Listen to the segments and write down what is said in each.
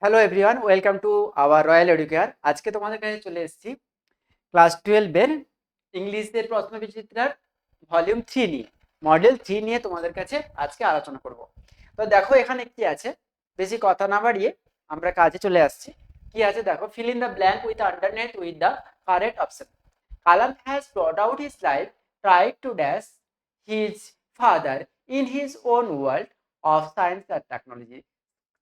Hello everyone, welcome to our royal educare. আজকে তোমাদের কাছে চলে এসেছি ক্লাস 12-এর ইংলিশের প্রশ্নবিচিত্রার ভলিউম 3 নিয়ে, মডেল 3 নিয়ে তোমাদের কাছে আজকে আলোচনা করব। তো দেখো এখানে কি আছে, বেশি কথা না বাড়িয়ে আমরা কাজে চলে আসছি। কি আছে দেখো, fill in the blank with alternate with the correct option. Kalam has brought out his life, tried to dash his father in his own world of science and technology.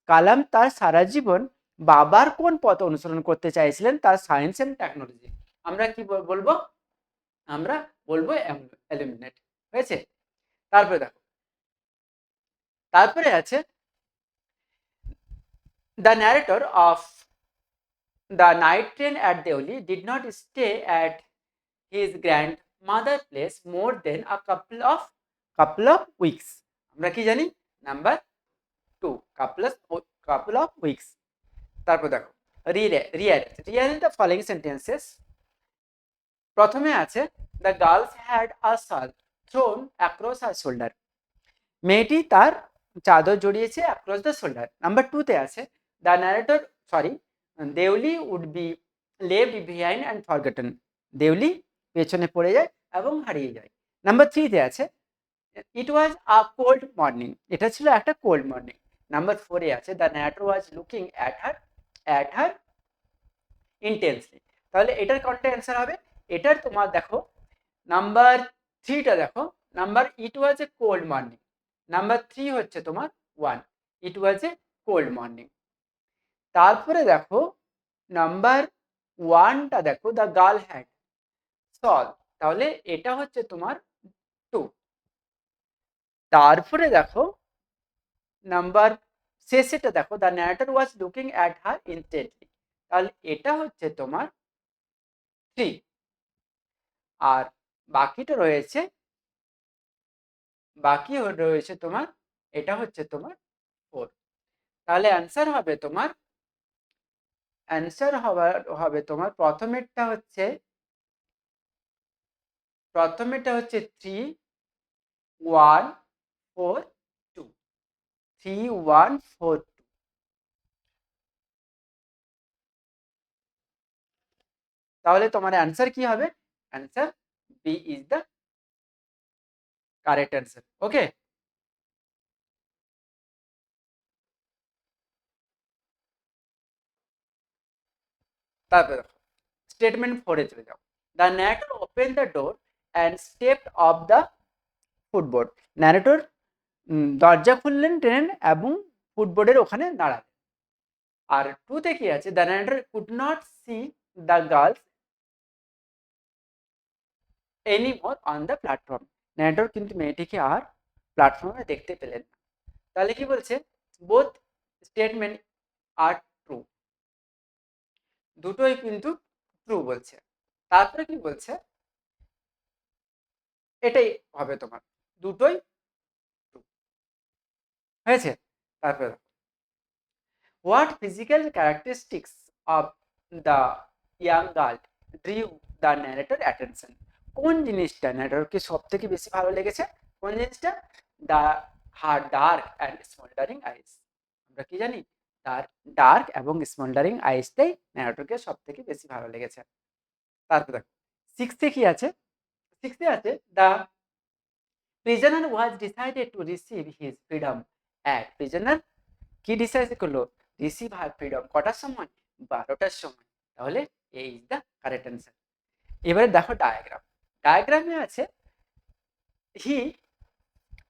কালাম তার সারা জীবন বাবার কোন পথ অনুসরণ করতে চাইছিলেন, তার সায়েন্স এন্ড টেকনোলজি। আমরা কি বলবো? আমরা বলবো এলিমিনেট। হয়েছে? তারপরে দেখো, তারপরে আছে the narrator of the night train at Deoli did not stay at his grand mother place more than a couple of weeks. আমরা কি জানি? Number 2, couple of weeks. তারপর দেখো, রিয়ারেঞ্জ দ্য ফলোইং সেন্টেন্সেস। প্রথমে আছে দ্য গার্লস হ্যাড আ শাল thrown across হার shoulder. মেয়েটি তার চাদর জড়িয়েছে অ্যাক্রস দ্য শোল্ডার। নাম্বার 2-তে আছে the narrator Deoli would be left behind and forgotten. Deoli পেছনে পড়ে যায় এবং হারিয়ে যায়। নাম্বার 3-তে আছে ইট ওয়াজ আ কোল্ড মর্নিং। এটা ছিল একটা কোল্ড মর্নিং। নাম্বার 4-এ আছে the narrator was looking at her intensely. তাহলে এটার কোনটা অ্যান্সার হবে? এটার তোমার দেখো নাম্বার 3টা দেখো, নাম্বার ইট ওয়াজ এ কোল্ড মর্নিং। নাম্বার 3 হচ্ছে তোমার 1, ইট ওয়াজ এ কোল্ড মর্নিং। তারপরে দেখো নাম্বার 1টা দেখো, দ্য গার্ল হ্যাড সল। তাহলে এটা হচ্ছে তোমার 2। তারপরে দেখো নাম্বার শেষেটা দেখো, the narrator was looking at her intently. তাহলে এটা হচ্ছে তোমার 3। আর বাকিটা রয়েছে তোমার, এটা হচ্ছে তোমার 4। তাহলে অ্যান্সার হবে তোমার প্রথমেরটা হচ্ছে 3 1 4 2, 3 1 4 2। তাহলে তোমার অ্যান্সার কি হবে? Answer B is the correct answer. Okay, তারপরে স্টেটমেন্ট 4-এ চলে যাও। The narrator open the door and stepped off the footboard. Narrator দরজা খুললেন ট্রেন এবং ফুটবোর্ডের ওখানে দাঁড়ালেন। আর 2-তে কি আছে? The narrator could not C the girls anymore on the platform. Narrator কিন্তু মেয়েটিকে আর প্ল্যাটফর্মে দেখতে পেলেন না। তাহলে কি বলছে? বোথ স্টেটমেন্ট আর ট্রু, দুটোই কিন্তু ট্রু বলছে। তারপরে কি বলছে? এটাই হবে তোমার, দুটোই ট্রু। হয়েছে? তারপরে what physical characteristics of the young girl drew the narrator attention. কোন জিনিসটা ন্যারেটরকে সব থেকে বেশি ভালো লেগেছে? কোন জিনিসটা? দ্য হার ডার্ক অ্যান্ড স্মোল্ডারিং আইস। আমরা কি জানি? তার ডার্ক এবং স্মোল্ডারিং আইসটাই ন্যারেটরকে সব থেকে বেশি ভালো লেগেছে। তারপর দেখো 6-এ কি আছে? 6-এ আছে the prisoner was decided to receive his freedom at. Prisoner কি ডিসাইড করলো? রিসিভ হার ফ্রিডম কটার সময়? 12টার সময়। তাহলে এই ইজ দ্য কারেক্ট অ্যান্সার। এবারে দেখো ডায়াগ্রামে আছে he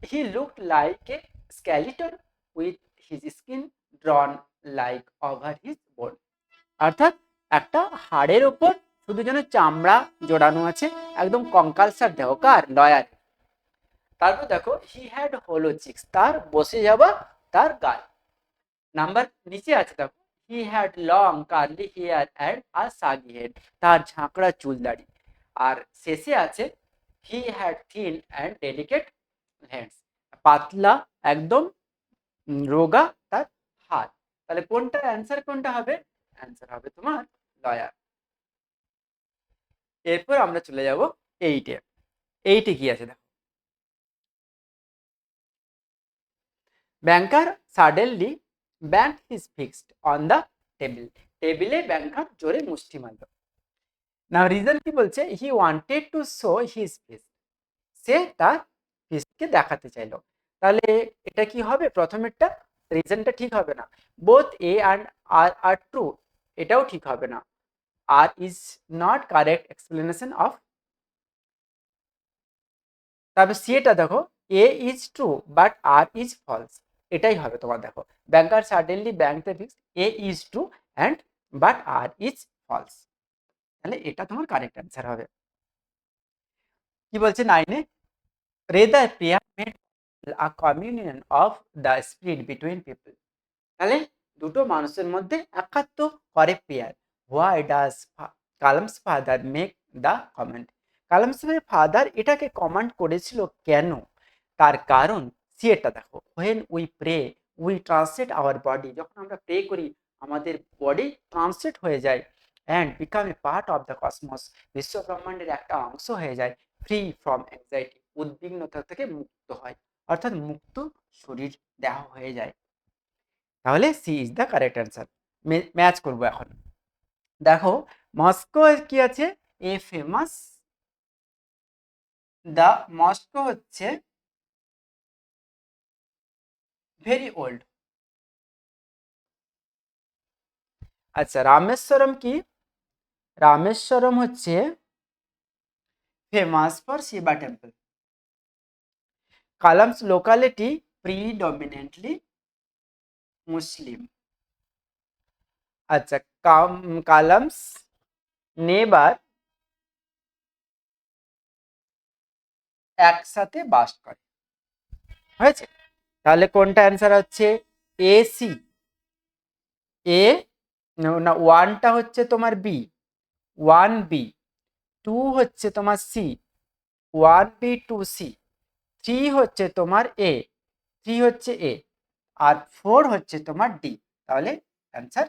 he looked like a skeleton with his skin drawn like over his bone. অর্থাৎ একটা হাড়ের ওপর শুধু যেন চামড়া জোড়ানো আছে, একদম কঙ্কালসার দেহ। কার? লয়ার। তারপর দেখো হি হ্যাড হোলো চিক্স, তার বসে যাওয়া তার গাল। নাম্বার নিচে আছে দেখো, he had long curly hair and a shaggy head, তার ঝাঁকড়া চুল দাড়ি। আর শেষে আছে he had thin and delicate hands, পাতলা একদম রোগা তার হাত। তাহলে কোনটা অ্যান্সার, কোনটা হবে? অ্যান্সার হবে তোমার লয়ার। এরপর আমরা চলে যাব 8-এ। 8-এ কি আছে দেখো, banker suddenly bank is fixed on the table, টেবিলে ব্যাংকার জোরে মুষ্টি মারল। নাও রিজন কি বলছে, he wanted to show his fist, সে তার ফিস্টকে দেখাতে চাইলো। তাহলে এটা কি হবে, প্রথমেরটা রিজনটা ঠিক হবে না, both A and R R true, এটাও ঠিক হবে না, R is not correct explanation of. তারপর সি এটা দেখো, A is true but R is false, এটাই হবে তোমার। দেখো banker suddenly bank the fixed, A is true and but R is false, তাহলে এটা তোমার কারেক্ট অ্যান্সার হবে। কি বলছে নাইনে, rather prayer made a communion of the spirit between people, তাহলে দুটো মানুষের মধ্যে একাত্ম করে prayer. Why does Kalam's father make the comment, কালামসের ফাদার এটাকে কমান্ড করেছিল কেন, তার কারণ সি এটা দেখো, when we pray we translate our body, যখন আমরা প্রে করি আমাদের বডি ট্রান্সলেট হয়ে যায়, and become a part of the cosmos, বিশ্ব ব্রহ্মাণ্ডের একটা অংশ হয়ে যায়, ফ্রি ফ্রম অ্যাংজাইটি, উদ্বিগ্নতা থেকে মুক্ত হয়, অর্থাৎ মুক্ত শরীর দেহ হয়ে যায়। তাহলে C is the correct answer. Match করবো এখন। দেখো মস্কো কি আছে, এ ফেমাস, দ্য মস্কো হচ্ছে ভেরি ওল্ড। আচ্ছা রামেশ্বরম কি, রামেশ্বরম হচ্ছে famous for Shiva temple. Kalam's locality predominantly Muslim. আচ্ছা কালামস নেবার একসাথে বাস করে, হয়েছে। তাহলে কোনটা অ্যান্সার হচ্ছে, এ সি, এ না ওয়ানটা হচ্ছে তোমার বি, ওয়ান বি, টু হচ্ছে তোমার C, one B two C, three হচ্ছে তোমার এ, থ্রি হচ্ছে এ, আর ফোর হচ্ছে তোমার ডি। তাহলে অ্যান্সার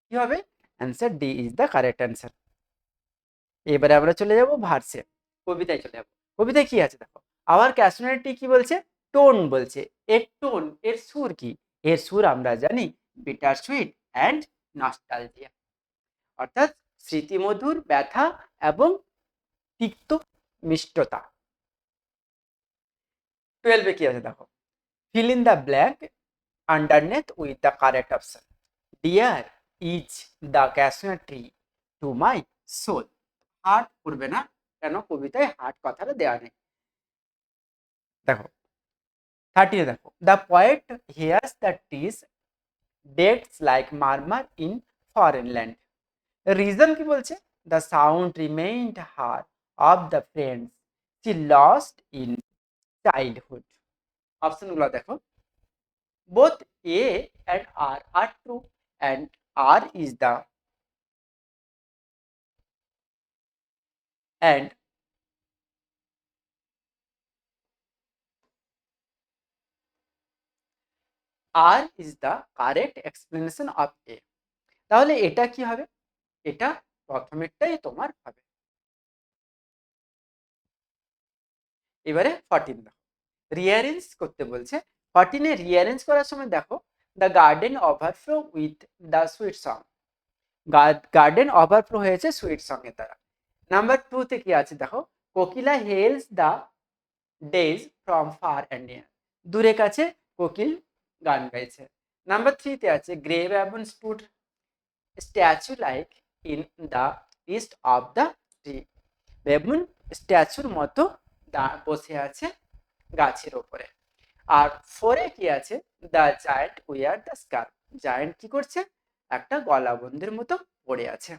কি হবে, answer D is the correct answer. এবারে আমরা চলে যাব ভার্সে, কবিতায় চলে যাব। কবিতায় কি আছে দেখো, আওয়ার ক্যাসোনারিটি কি বলছে, টোন বলছে, এর টোন এর সুর কি, এর সুর আমরা জানি বিটার সুইট অ্যান্ড নস্টালজিয়া, অর্থাৎ স্মৃতিমধুর, ব্যথা এবং তিক্ত মিষ্টতা। 12 কি আছে দেখো, fill in the blank underneath with the correct option. Dear is the cashew tree to my soul. Heart করবে না, কেন কবিতায় হার্ট কথাটা দেওয়া নেই। দেখো 30 দেখো, the poet hears the trees decked like murmur in foreign land. Reason কি বলছে, the sound remained her of the friends she lost in childhood. অপশনগুলো দেখো, both A and R are true and R is the and R is the correct explanation of A. তাহলে এটা কি হবে, এটা প্রথমেরটাই তোমার হবে। এবারে 14 দেখো, রিঅ্যারেঞ্জ করতে বলছে। 14 এ রিঅ্যারেঞ্জ করার সময় দেখো, the garden overflow with the sweet song, garden overflow হয়েছে সুইট সং এর দ্বারা। নাম্বার 2 তে কি আছে দেখো, kokila hails the days from far and near, দূরে কাছে কোকিল গান গাইছে। নাম্বার 3 তে আছে grey baboon stood statue like in the east of the tree, baboon স্ট্যাচুর মতো বসে আছে গাছের ওপরে। আর 4 এ কি আছে, the giant wear the scarf, giant কি করছে, একটা গলাবন্ধির মতো পড়ে আছে।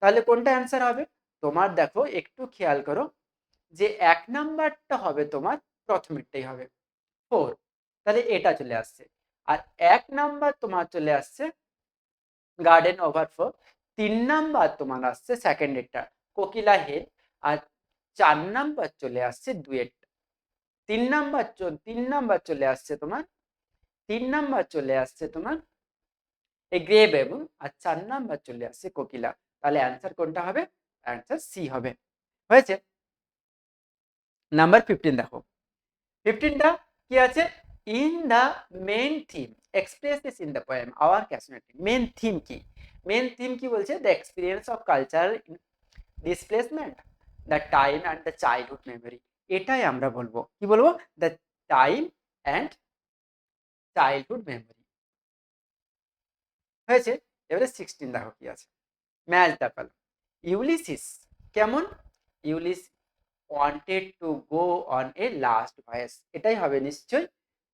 তাহলে কোনটা অ্যান্সার হবে, তোমার দেখো একটু খেয়াল করো যে 1 নাম্বারটা হবে তোমার প্রথমেরটাই হবে 4, তাহলে এটা চলে আসছে। আর 1 নাম্বার তোমার চলে আসছে গার্ডেন ওভারফ্লো, 3 নাম্বার তোমার আসছে সেকেন্ডেরটা কোকিলা হেল, আর 4 নাম্বার চলে আসছে ডুয়েটটা। 3 নাম্বার চলে আসছে তোমার, 3 নাম্বার চলে আসছে তোমার এই গ্রে বেবুন, আর 4 নাম্বার চলে আসছে কোকিলা। তাহলে অ্যান্সার কোনটা হবে, অ্যান্সার সি হবে। হয়েছে। নাম্বার 15 দেখো, 15টা কি আছে, in the main theme expresses in the poem our casualty. Main theme কি? মেন থিম কি বলছে? The experience of cultural displacement, the time and the childhood memory. এটাই আমরা বলবো, কি বলবো? The time and childhood memory. হয়েছে? এবারে 16 দেখো কি আছে। ম্যাচ দ্য কলম। ইউলিসিস কেমন? ইউলিস wanted to go on a last voyage, এটাই হবে নিশ্চয়।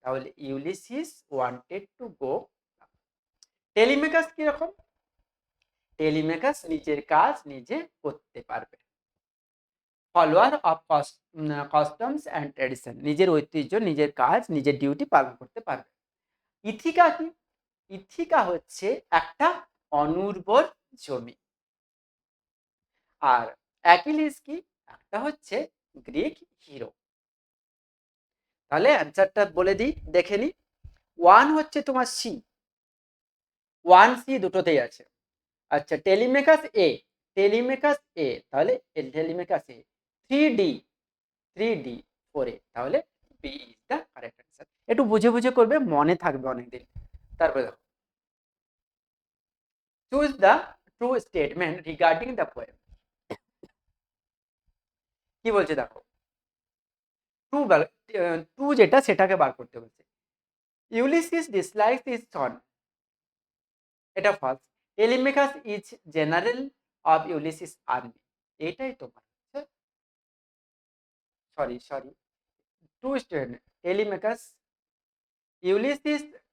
তাহলে Ulysses wanted to go। Telemachus কি রকম? টেলিমেকাস নিজের কাজ নিজে করতে পারবে। Follower of customs and tradition, নিজের ঐতিহ্য নিজের কাজ নিজের ডিউটি পালন করতে পারবে। ইথিকা কি? ইথিকা হচ্ছে একটা অনুর্বর জমি। আর অ্যাকিলিস কি? একটা হচ্ছে গ্রিক হিরো। তাহলে অ্যান্সারটা বলে দিই, দেখে নি। 1 হচ্ছে তোমার সি, 1 সি দুটোতেই আছে। আচ্ছা, টেলিমেকাস এ, টেলিমেকাস এ, তাহলে টেলিমেকাস এ। 3D, 3D 4A, তাহলে B is the correct answer. একটু বুঝে বুঝে করবে, মনে থাকবে অনেকদিন। তারপরে দেখো, choose the true statement regarding the poem. কি বলছে দেখো, ট্রু যেটা সেটাকে বার করতে বলছে। ইউলিসিস ডিসলাইকস হিজ সন, এটা false. Telemachus is general of Ulysses army, এটাই তোমার sorry true statement. Telemachus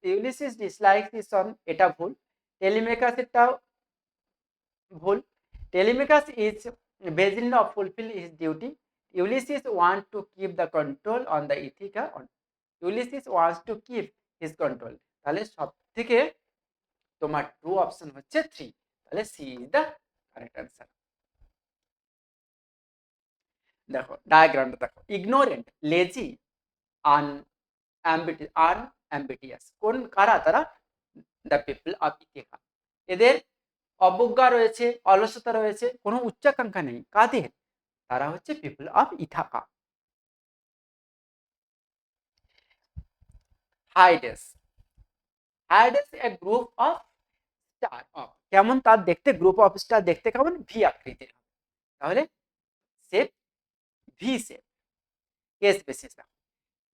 Ulysses dislikes his son, এটা ভুল। টেলিমেকাস এটাও ভুল। টেলিমেকাস ইজ বেজিল of fulfil his duty. Ulysses want to keep the control on the Ithaca, Ulysses wants to keep his control. তাহলে সব থেকে তোমার ট্রু অপশন হচ্ছে 3, তাহলে C is the correct answer. দেখো ডায়াগ্রামটা দেখো, ইগনোরেন্ট, লেজি, আনঅ্যাম্বিটিয়াস, কোন কারা তারা? The people of Ithaca. এদের অবজ্ঞা রয়েছে, অলসতা রয়েছে, কোনো উচ্চাকাঙ্ক্ষা নেই। কাদের? তারা হচ্ছে people of Ithaca. Hyades, Hyades a group of star of, কেমন তার দেখতে? গ্রুপ অফ স্টার দেখতে কেমন? ভি আকৃতির। তাহলে shape V shape. Case basis,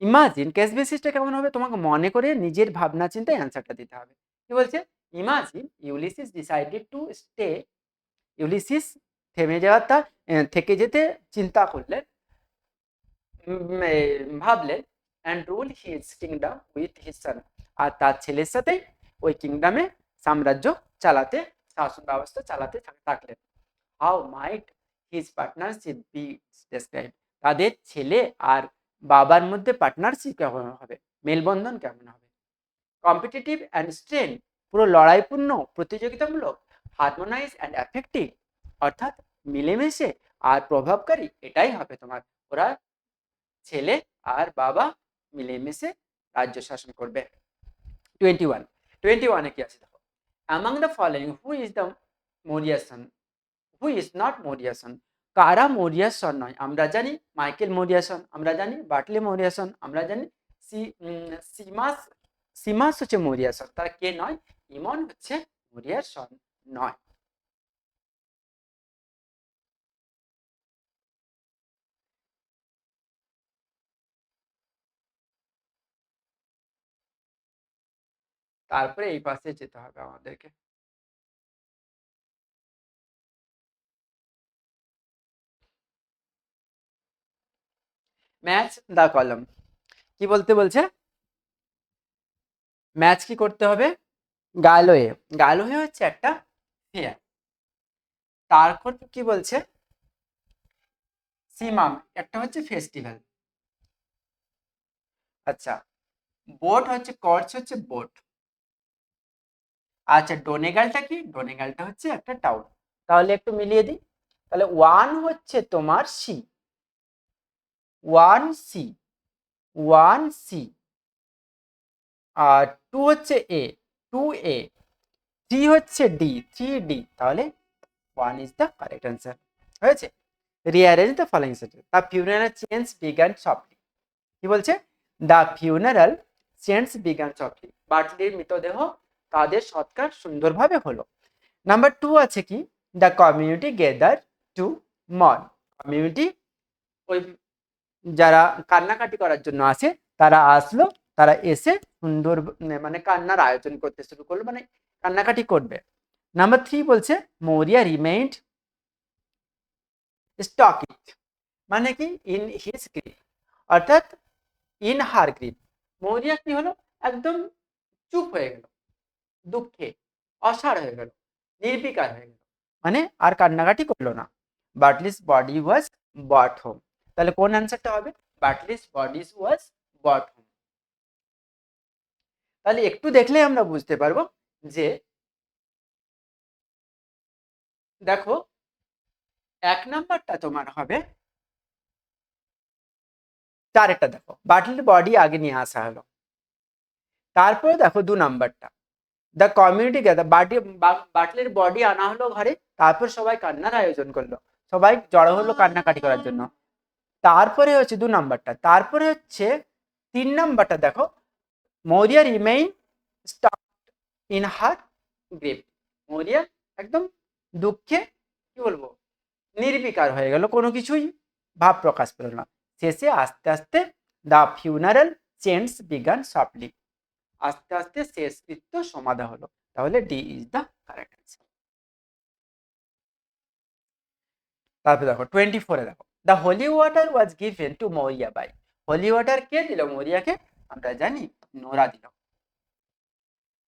imagine, case বেসিসটা কেমন হবে? তোমাকে মনে করে নিজের ভাবনা চিন্তায় অ্যান্সারটা দিতে হবে। কি বলছে? Imagine Ulysses decided to stay, Ulysses থেমে যাওয়াটা, থেকে যেতে চিন্তা করলেন, ভাবলেন, and rule his kingdom with his son, আর তার ছেলের সাথে ওই কিংডমে সাম্রাজ্য চালাতে, শাসন ব্যবস্থা চালাতে থাকলেন। How might his partnership be describe, তাদের ছেলে আর বাবার মধ্যে পার্টনারশিপ কেমন হবে? মেলবন্ধন কেমন হবে? কম্পিটিটিভ অ্যান্ড স্ট্রেন, পুরো লড়াইপূর্ণ, প্রতিযোগিতামূলক। হারমোনাইজ অ্যান্ড এফেক্টিভ, অর্থাৎ মিলেমিশে আর প্রভাবকারী, এটাই হবে তোমার। ওরা ছেলে আর বাবা মিলেমিশে রাজ্য শাসন করবে। 21 কি আছে দেখো, among the following who is the Maurya son, who is not Maurya son, কারা মৌরিয়া সন নয়? আমরা জানি মাইকেল মৌরিয়া সন, আমরা জানি বাটলে মৌরিয়া সন, আমরা জানি সিমাস, সিমাস হচ্ছে মৌরিয়া সন, তারা কে নয়? ইমন হচ্ছে মৌরিয়া সন নয়। তারপরে এই পাশে যেতে হবে আমাদেরকে। ম্যাচ দা কলম, কি বলতে বলছে? ম্যাচ কি করতে হবে? গালোয়ে, গালোয়ে হচ্ছে একটা ফেয়ার। তারপর কি বলছে? সিমাম একটা হচ্ছে ফেস্টিভ্যাল। আচ্ছা, বোট হচ্ছে, কর্চ হচ্ছে বোট। আচ্ছা, ডোনেগালটা কি? ডোনেগালটা হচ্ছে একটা টাউন। তাহলে একটু মিলিয়ে দিই। তাহলে 1 হচ্ছে তোমার সি, 1 সি, 1 সি, আর 2 হচ্ছে এ, 2 এ, 3 হচ্ছে ডি, 3 ডি। তাহলে 1 ইজ দ্য কারেক্ট অ্যান্সার। হয়েছে? Rearrange the following sentence. The funeral change began shortly, কি বলছে? দ্য ফিউনারাল চেঞ্জ বিজ্ঞান চক্রী, বাটলির মৃতদেহ তাদের সৎকার সুন্দরভাবে হলো। নাম্বার 2 আছে কি, the community gather to mourn, community ওই যারা কান্নাকাটি করার জন্য আসে তারা আসলো, তারা এসে সুন্দর মানে কান্নার আয়োজন করতে শুরু করলো, মানে কান্নাকাটি করবে। নাম্বার 3 বলছে মৌরিয়া রিমেইন্ড স্টকিট, মানে কি ইন হিজ গ্রিপ, অর্থাৎ ইন হার গ্রিপ, মৌরিয়া কি হলো, একদম চুপ হয়ে গেল, দুঃখে অসাড় হয়ে গেল, নির্বিকার হয়ে গেল, মানে আর কান্নাকাটি করলো না। বাটলিস বডি ওয়াজ বট হোম, তাহলে কোন অ্যান্সারটা হবে, বাটলিস বডি ওয়াজ বট হোম। তাহলে একটু দেখলে আমরা বুঝতে পারবো যে দেখো 1 নাম্বারটা তোমার হবে, চারেরটা দেখো বাটলির বডি আগে নিয়ে আসা হলো, তারপরে দেখো 2 নাম্বারটা দ্য কমিউনিটি গ্যাদার, বাটলির বডি আনা হলো ঘরে, তারপর সবাই কান্নার আয়োজন করলো, সবাই জড়ো হলো কান্নাকাটি করার জন্য। তারপরে হচ্ছে 2 নাম্বারটা, তারপরে হচ্ছে 3 নাম্বারটা দেখো Maurya remain stuck in her grip, Maurya একদম দুঃখে কি বলবো নির্বিকার হয়ে গেল, কোনো কিছুই ভাব প্রকাশ পেল না। শেষে আস্তে আস্তে the funeral change began softly, আস্তে আস্তে শেষকৃত্য সমাধা হলো। তাহলে D is the correct answer. তারপরে দেখো 24-এ দেখো the holy water was given to Maurya by, holy water কে দিল মৌরিয়াকে, আমরা জানি নোরা দিল।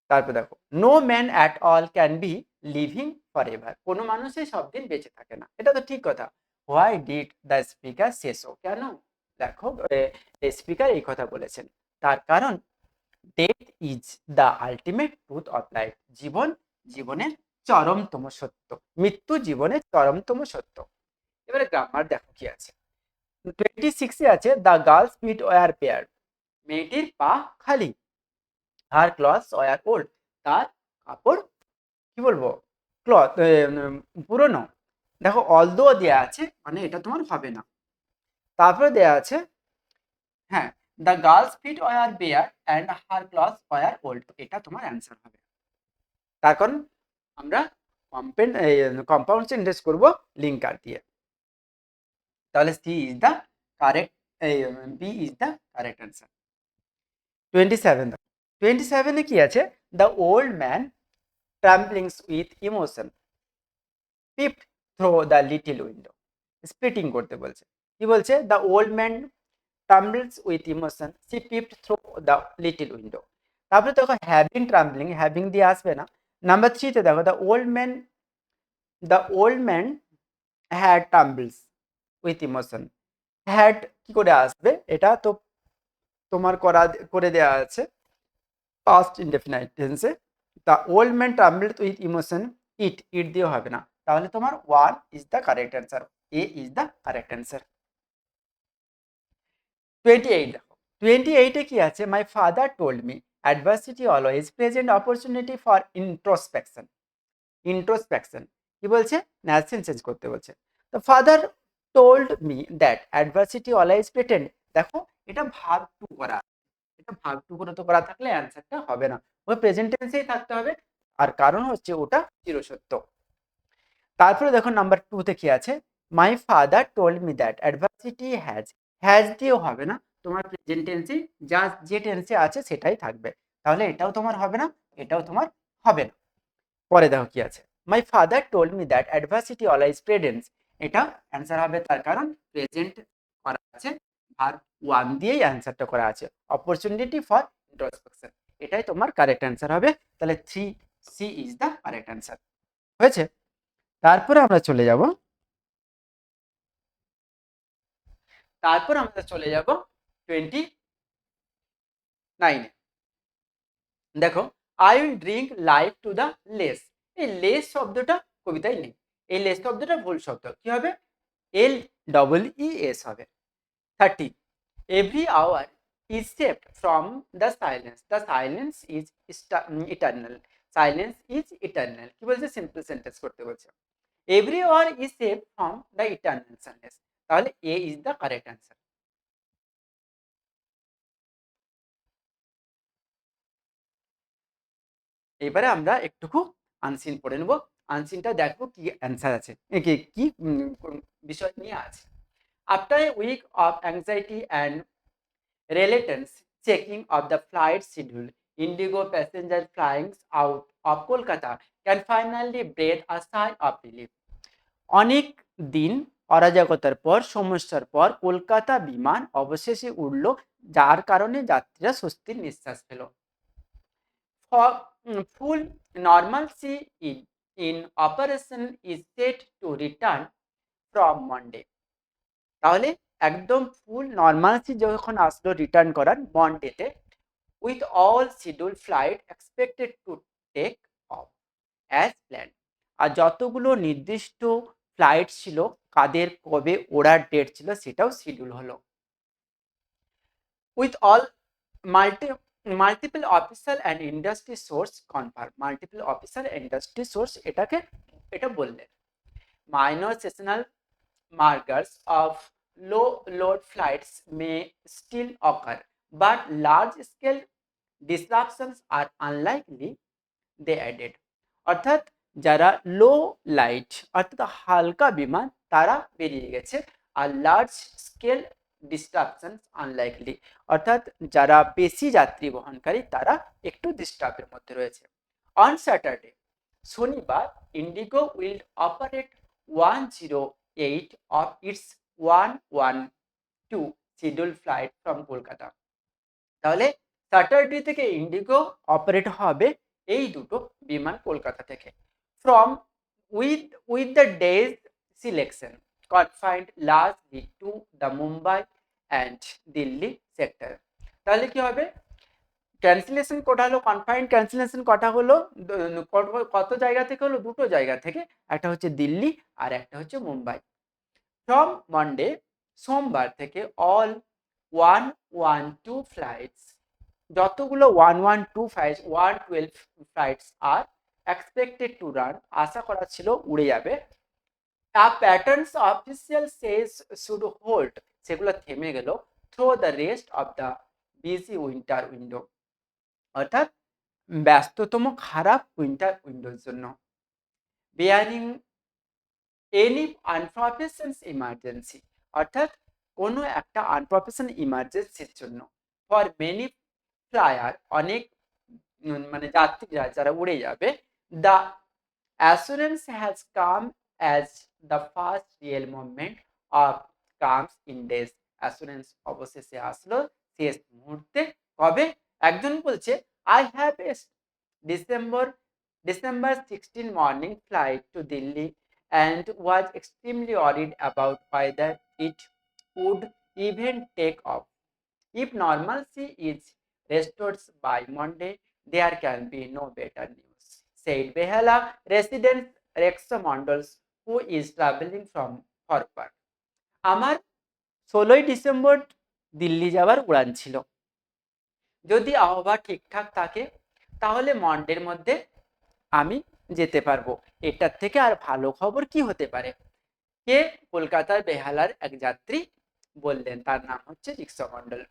তারপর দেখো no man at all can be living forever, কোনো মানুষই সব দিন বেঁচে থাকে না, এটা তো ঠিক কথা। Why did the speaker say so, কেন দেখো স্পিকার এই কথা বলেছেন, তার কারণ death is the ultimate truth of life, জীবন জীবনের চরমতম সত্য, মৃত্যু জীবনের চরমতম সত্য। এবারে গ্রামার দেখো কি আছে, 26-এ আছে the girl's feet were bare, মেয়েটির পা খালি, আর ক্লথস ওয়ার ওল্ড, তার কাপড় কি বলবো ক্লথ পুরনো। দেখো অলদো দেয়া আছে, মানে এটা তোমার হবে না। তারপরে দেয়া আছে হ্যাঁ the girl's feet were bare and her clothes were old, এটা তোমার অ্যান্সার হবে। তার কারণ আমরা কম্পাউন্ড সেন্টেন্স করবো লিঙ্কার দিয়ে। তাহলে C is the correct, B is the correct answer. 27 কি আছে, the old man tramplings with emotion peeped through the little window, splitting করতে বলছে, কি বলছে the old man tumbles with emotion C peeped through the little window. তারপরে দেখো having ট্রাম্বলিং, having দিয়ে আসবে না। নাম্বার 3-তে দেখো the old man had tumbles with emotion, had কি করে আসবে, এটা তো তোমার করে দেওয়া আছে পাস্ট ইনডেফিনাইট টেন্সে। The old man tumbled with emotion it দিয়ে হবে না, তাহলে তোমার 1 is the correct answer, A is the correct answer. 28 দেখো 28-এ কি আছে, my father told me adversity always present opportunity for introspection, introspection কি বলছে, ন্যাশন চেঞ্জ করতে বলছে। তো father told me that adversity always pretend, দেখো এটা ভার্ব টু করা, এটা ভার্ব টু করে তো করা থাকলে অ্যান্সারটা হবে না, ওই প্রেজেন্ট টেন্সেই থাকতে হবে, আর কারণ হচ্ছে ওটা চিরসত্য। তারপরে দেখো নাম্বার 2-তে কি আছে, my father told me that adversity has দিয়েও হবে না, তোমার প্রেজেন্ট টেন্সে যা যে টেন্সে আছে সেটাই থাকবে, তাহলে এটাও তোমার হবে না, এটাও তোমার হবে না। পরে দেখো কি আছে, my father told me that adversity always present, এটা অ্যান্সার হবে, তার কারণ প্রেজেন্ট করা আছে, ভার্ব 1 দিয়েই অ্যান্সারটা করা আছে, অপরচুনিটি ফর ইন্ট্রোস্পেকশন, এটাই তোমার কারেক্ট অ্যান্সার হবে। তাহলে 3C is the correct answer হয়েছে। তারপরে আমরা চলে যাব 29-এ। দেখো I will drink life to the less, এই লেস শব্দটা কবিতায় নেই, এই লেস শব্দটা ভুল শব্দ, কি হবে LEES হবে। 30 every hour is saved from the silence is eternal, silence is eternal কি বলছে, সিম্পল সেন্টেন্স করতে বলছে, every hour is saved from the eternal silence, তাহলে A is the correct answer. এবারে আমরা একটুকু আনসিন পড়ে নেব। আনসিনটা দেখবো কি অ্যান্সার আছে, কি কোন বিষয় নিয়ে আছে। After a week of anxiety and reluctance checking of the flight schedule, Indigo passenger flying out of Kolkata can finally breathe a sigh of relief. অনেক দিন অরাজকতার পর, সমস্যার পর কলকাতা বিমান অবশেষে উড়ল, যার কারণে যাত্রীরা স্বস্তির নিঃশ্বাস পেল। ফুল normalcy in operation is set to return from Monday. তাহলে একদম ফুল নর্মালসি যখন আসলো রিটার্ন করার মন্ডেতে, with all scheduled flight expected to take off as planned. আর যতগুলো নির্দিষ্ট ফ্লাইট ছিল, কাদের কবে ওড়ার ডেট ছিল সেটাও শিডিউল হলো। with all multiple official and industry source confirm, multiple officer industry source এটা বললেন। Minor sessional markers of low load flights may still occur, but large scale disruptions are unlikely, they added. অর্থাৎ যারা low light অর্থাৎ হালকা বিমান তারা বেরিয়ে গেছে, আর লার্জ স্কেল ডিস্ট্রাকশন আনলাইকলি অর্থাৎ যারা বেশি যাত্রী বহনকারী তারা একটু ডিস্টার্বের মধ্যে রয়েছে। অন স্যাটারডে, শনিবার, Indigo will operate 108 of its 112 scheduled flight from Kolkata. তাহলে স্যাটারডে থেকে ইন্ডিগো অপারেট হবে এই দুটো বিমান কলকাতা থেকে। From with the days selection confined largely to the Mumbai and Delhi sector. তাহলে কি হবে, ক্যান্সেলেশন কটা হলো, কনফাইন্ড ক্যান্সেলেশন কটা হলো, কত জায়গা থেকে হলো, দুটো জায়গা থেকে, একটা হচ্ছে দিল্লি আর একটা হচ্ছে মুম্বাই। ফ্রম মন্ডে, সোমবার থেকে, অল 112 ফ্লাইটস, যতগুলো 112 flights are expected to run, আশা করা ছিল উড়ে যাবে। Patterns official says should hold, সেগুলো থেমে গেল through the rest of the busy winter window, অর্থাৎ ব্যস্ততম খারাপ উইন্টার উইন্ডোর জন্য। বেয়ারিং এনি আনপ্রফেশনাল ইমার্জেন্সি, অর্থাৎ কোনো একটা আনপ্রফেশনাল ইমার্জেন্সির জন্য। ফর মেনি ফ্লায়ার, অনেক মানে যাত্রীরা যারা উড়ে যাবে, the assurance has come as the first real movement of calms in days. Assurance অবশেষে আসলো শেষ মুহূর্তে। কবে? একজন বলছে, I have a December 16 morning flight to Delhi and was extremely worried about whether it would even take off. If normalcy is restored by Monday, there can be no better news, said Behala resident Rexa Mondals, who is traveling from forward. আমার 16ই December Delhi যাওয়ার উড়ান ছিল। যদি আবহাওয়া ঠিকঠাক থাকে তাহলে মন্ডের মধ্যে আমি যেতে পারবো। এটার থেকে আর ভালো খবর কি হতে পারে? কে? কলকাতার বেহালার এক যাত্রী বললেন, তার নাম হচ্ছে রিক্সা মন্ডল।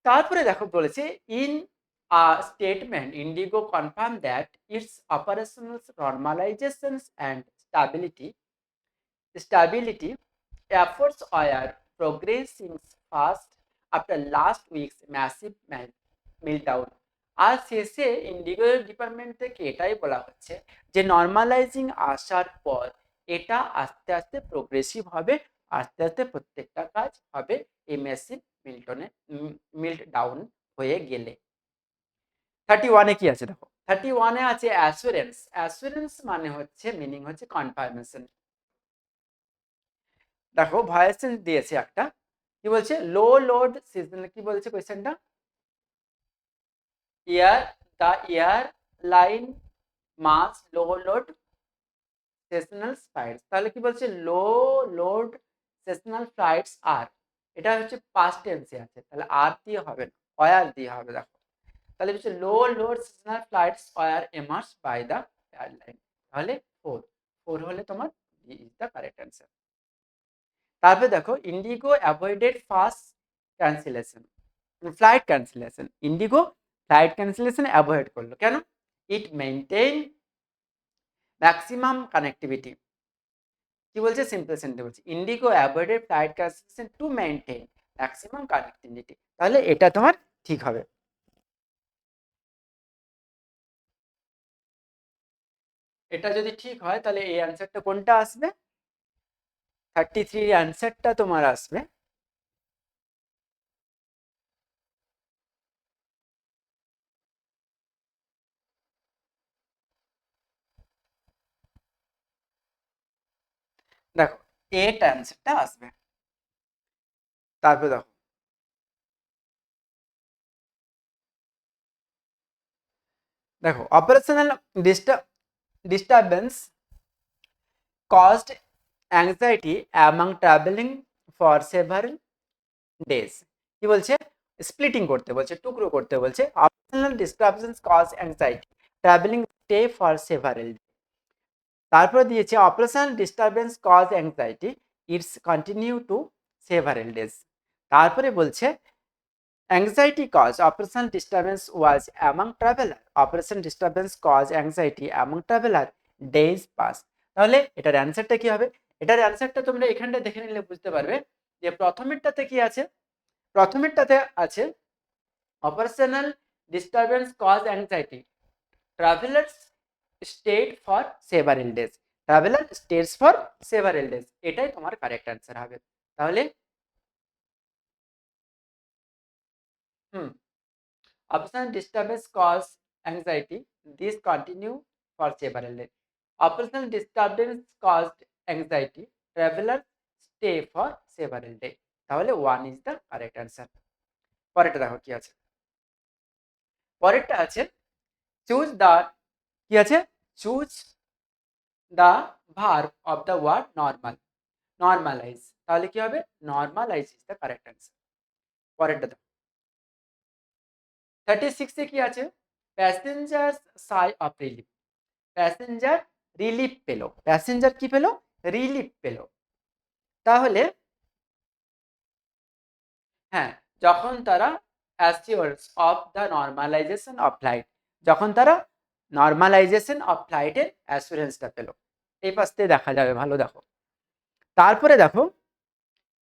তারপরে দেখো বলেছে, in a statement IndiGo confirm that it's operational normalizations and stability efforts were progressing fast after last week's massive meltdown. আর শেষে ইন্ডিগো ডিপার্টমেন্ট থেকে এটাই বলা হচ্ছে যে নর্মালাইজিং আসার পর এটা আস্তে আস্তে প্রোগ্রেসিভ হবে, আস্তে আস্তে প্রত্যেকটা কাজ হবে এই ম্যাসিভ মিল্ট ডাউন হয়ে গেলে। 31-এ কি আছে দেখো, 31-এ আছে অ্যাসুরেন্স। অ্যাসুরেন্স মানে হচ্ছে, মিনিং হচ্ছে কনফার্মেশন। দেখো ভয়েসেন্স দিয়েছে একটা, কি বলছে, লো লোড সিজনাল, কি বলছে কোয়েশ্চেনটা, এয়ারলাইন মাস লো লোড সেশনাল ফ্লাইটস। তাহলে কি বলছে, লো লোড সেশনাল ফ্লাইটস আর, এটা হচ্ছে পাস্ট টেন্সে আছে, তাহলে আর দিয়ে হবে না, ওয়ার দিয়ে হবে। দেখো তাহলে হচ্ছে low load sessional flights were এমার্স বাই দ্য এয়ারলাইন। তাহলে 4 হলে তোমার ইজ দ্য কারেক্ট অ্যান্সার। তারপরে দেখো, Indigo avoided first cancellation, flight cancellation. Indigo flight cancellation avoid করলো। কেন? ইট মেইনটেইন ম্যাক্সিমাম কানেক্টিভিটি। কি বলছে? সিম্পল সেন্টেন্স বলছে Indigo avoided flight cancellation to maintain maximum connectivity. তাহলে এটা তোমার ঠিক হবে। এটা যদি ঠিক হয় তাহলে এই অ্যান্সারটা কোনটা আসবে? 33 এর অ্যান্সারটা তোমার আসবে দেখো, এটা অ্যান্সারটা আসবে। তারপরে দেখো operational disturbance caused anxiety among traveling for several days। কি বলছে? স্প্লিটিং করতে বলছে, টুকরো করতে বলছে। Operational disturbance cause anxiety travelling stay for several. তারপরে দিয়েছে operational disturbance cause anxiety it's continue to several days. তারপরে বলছে anxiety cause operational disturbance was among traveler, operation disturbance cause anxiety among traveler, days pass। তাহলে এটার অ্যান্সারটা কি হবে? এটার অ্যান্সারটা তোমরা এখানটা দেখে নিলে বুঝতে পারবে যে প্রথমেরটাতে কি আছে। প্রথমেরটাতে আছে operational disturbance cause anxiety travellers stayed for several days, traveller stays for several days, এটাই তোমার কারেক্ট অ্যান্সার হবে। তাহলে হুম, operational disturbance cause anxiety. These continue for several days. Operational disturbance caused anxiety. Travelers stay for several days. তাহলে 1 is the correct answer. পরেরটা দেখো কি আছে। পরেরটা আছে choose the কি আছে? choose the verb of the word normal. normalize। তাহলে কি হবে? normalize is the correct answer. পরেরটা দেখো 36 এ কি আছে? passengers sigh of relief। Passenger relief পেল। প্যাসেঞ্জার কি পেল? রিলিফ পেল। তাহলে হ্যাঁ, যখন তারা assures of the normalisation of flight, যখন তারা নর্মালাইজেশন অফ ফ্লাইটের অ্যাসুরেন্সটা পেল। এই পাশ থেকে দেখা যাবে, ভালো দেখো। তারপরে দেখো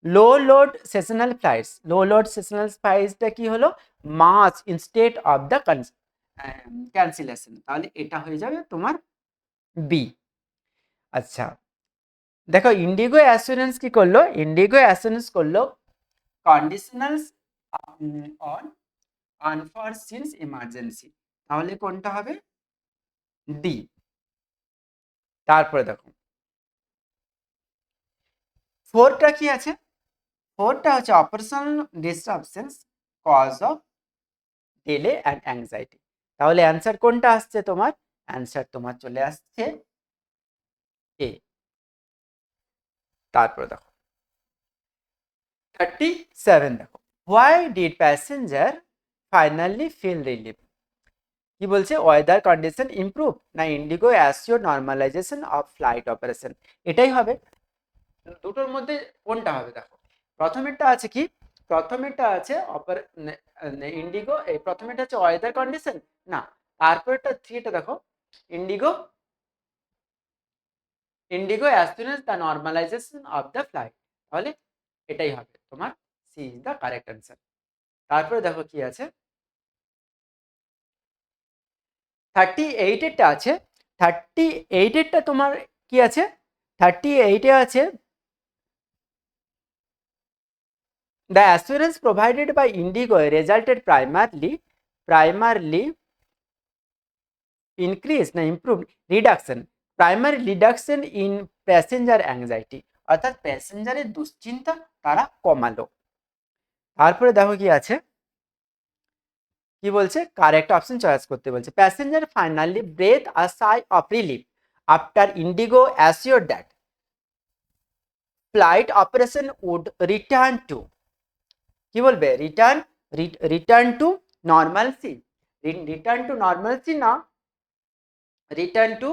লো লোড সেশনাল ফ্লাইটস। লো লোড সেশনাল ফ্লাইটসটা কি হলো? March instead of the cancellation. তাহলে এটা হয়ে যাবে তোমার বি। আচ্ছা দেখো ইন্ডিগো অ্যাসুরেন্স কি করলো? ইন্ডিগো অ্যাসুরেন্স করলো কন্ডিশনালস অন আনফরসিন ইমার্জেন্সি। তাহলে কোনটা হবে? ডি। তারপরে দেখো ফোরটা কি আছে? ফোরটা হচ্ছে operational disruptions cause of delay and anxiety. তাহলে অ্যান্সার কোনটা আসছে তোমার? অ্যান্সার তোমার চলে আসছে এ। তারপরে দেখো 37 দেখো why did passenger finally feel relief. কি বলছে? ওয়েদার কন্ডিশন ইমপ্রুভ না IndiGo assure normalisation of flight operation. এটাই হবে। দুটোর মধ্যে কোনটা হবে? দেখো প্রথমেরটা আছে কি? প্রথমেরটা আছে ইন্ডিগো, এই প্রথমেরটা হচ্ছে ওয়েদার কন্ডিশন না। তারপরেরটা থ্রিটা দেখো IndiGo IndiGo assurance the normalisation of the flight. তাহলে এটাই হবে তোমার C is the correct answer. তারপরে দেখো কি আছে 38 আছে। 38 তোমার কি আছে? 38 আছে the assurance provided by Indigo resulted primarily increase না improved reduction primary reduction in passenger anxiety। অর্থাৎ প্যাসেঞ্জারের দুশ্চিন্তা তারা কমালো। তারপরে দেখো কি আছে, কি বলছে? কারেক্ট অপশন চয়েস করতে বলছে। Passenger finally breathe a sigh of relief after IndiGo assure that flight operation would return to, কি বলবে? Return to normalcy. Return to normalcy না রিটার্ন টু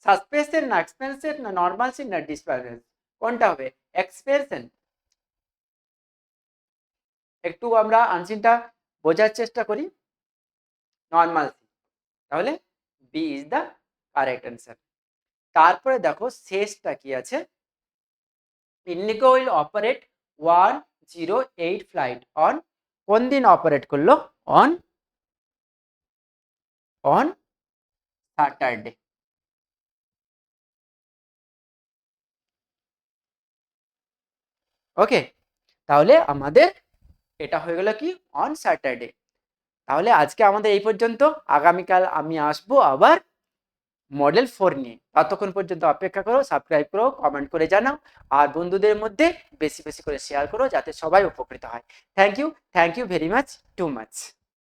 সাসপেন্সের না এক্সপেন্সের না নর্মালসি না ডিসপারমেন্স। কোনটা হবে? এক্সপেনশন। একটু আমরা আনসিনটা বোঝার চেষ্টা করি। নর্মাল সি, তাহলে B is the correct answer. তারপরে দেখো শেষটা কি আছে, IndiGo will operate 108 flight on, কোন দিন অপারেট করলো? On Saturday. ওকে, তাহলে আমাদের এটা হয়ে গেল কি অন স্যাটারডে। তাহলে আজকে আমাদের এই পর্যন্ত, আগামীকাল আমি আসবো আবার মডেল 4 নিয়ে। ততক্ষণ পর্যন্ত অপেক্ষা করো, সাবস্ক্রাইব করো, কমেন্ট করে জানাও, আর বন্ধুদের মধ্যে বেশি বেশি করে শেয়ার করো যাতে সবাই উপকৃত হয়। Thank you very much, too much.